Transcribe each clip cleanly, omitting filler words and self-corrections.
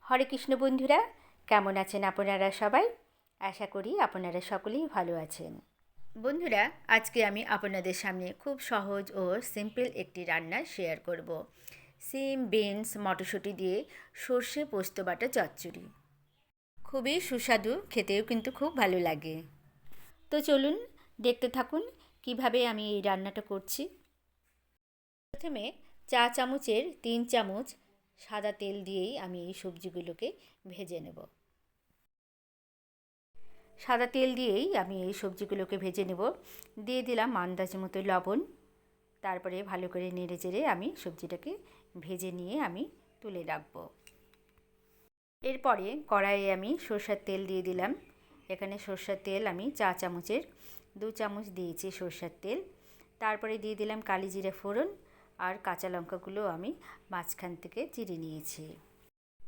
হরে কৃষ্ণ বন্ধুরা, কেমন আছেন আপনারা সবাই? আশা করি আপনারা সকলেই ভালো আছেন। বন্ধুরা, আজকে আমি আপনাদের সামনে খুব সহজ ও সিম্পল একটি রান্না শেয়ার করব। সিম, বিনস, মটরশুঁটি দিয়ে সর্ষে পোস্ত বাটা চচ্চড়ি। খুবই সুস্বাদু, খেতেও কিন্তু খুব ভালো লাগে। তো চলুন দেখতে থাকুন কিভাবে আমি এই রান্নাটা করছি। প্রথমে চা চামচের 3 চামচ সাদা তেল দিয়েই আমি এই সবজিগুলোকে ভেজে নেব। সাদা তেল দিয়েই আমি এই সবজিগুলোকে ভেজে নেব। দিয়ে দিলাম আন্দাজ মতো লবণ। তারপরে ভালো করে নেড়ে চেড়ে আমি সবজিটাকে ভেজে নিয়ে আমি তুলে রাখবো। এরপরে কড়াইয়ে আমি সরষের তেল দিয়ে দিলাম। এখানে সরষের তেল আমি চা চামচের 2 চামচ দিয়েছি সরষের তেল। তারপরে দিয়ে দিলাম কালি জিরে ফোড়ন আর কাঁচা লঙ্কাগুলো আমি মাঝখান থেকে চিড়ে নিয়েছি।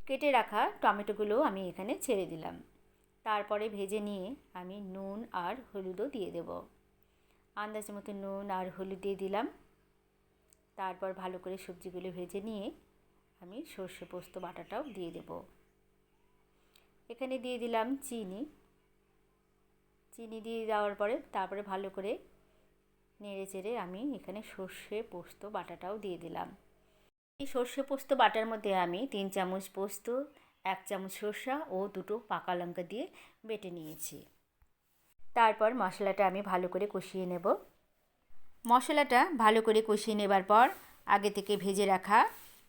কেটে রাখা টমেটোগুলো আমি এখানে ছেড়ে দিলাম। তারপরে ভেজে নিয়ে আমি নুন আর হলুদও দিয়ে দেব। আন্দাজ মতো নুন আর হলুদ দিয়ে দিলাম। তারপর ভালো করে সবজিগুলো ভেজে নিয়ে আমি সর্ষে পোস্ত বাটাটাও দিয়ে দেব। এখানে দিয়ে দিলাম চিনি দিয়ে দেওয়ার পরে তারপরে ভালো করে নেড়ে চেড়ে আমি এখানে সর্ষে পোস্ত বাটাটাও দিয়ে দিলাম। এই সর্ষে পোস্ত বাটার মধ্যে আমি 3 চামচ পোস্ত, 1 চামচ সরষা ও 2টো পাকা লঙ্কা দিয়ে বেটে নিয়েছি। তারপর মশলাটা আমি ভালো করে কষিয়ে নেব। মশলাটা ভালো করে কষিয়ে নেবার পর আগে থেকে ভেজে রাখা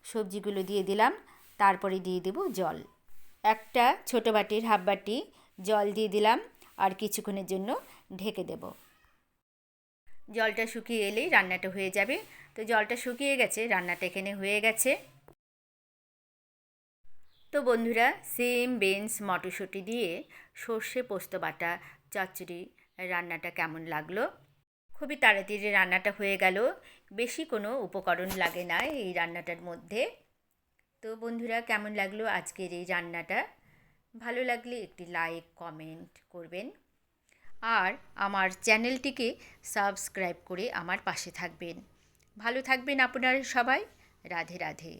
সবজিগুলো দিয়ে দিলাম। তারপরে দিয়ে দেব জল। একটা ছোটো বাটির হাফ বাটি জল দিয়ে দিলাম আর কিছুক্ষণের জন্য ঢেকে দেব। জলটা শুকিয়ে এলেই রান্নাটা হয়ে যাবে। তো জলটা শুকিয়ে গেছে, রান্নাটা এখানে হয়ে গেছে। তো বন্ধুরা, সিম, বিনস, মটরশুঁটি দিয়ে সর্ষে পোস্ত বাটা চচ্চড়ি রান্নাটা কেমন লাগলো? খুবই তাড়াতাড়ি রান্নাটা হয়ে গেল। বেশি কোনো উপকরণ লাগে না এই রান্নাটার মধ্যে। তো বন্ধুরা, কেমন লাগলো আজকের এই রান্নাটা? ভালো লাগলে একটি লাইক, কমেন্ট করবেন আর আমার চ্যানেলটিকে সাবস্ক্রাইব করে আমার পাশে থাকবেন। ভালো থাকবেন আপনারা সবাই। রাধে রাধে।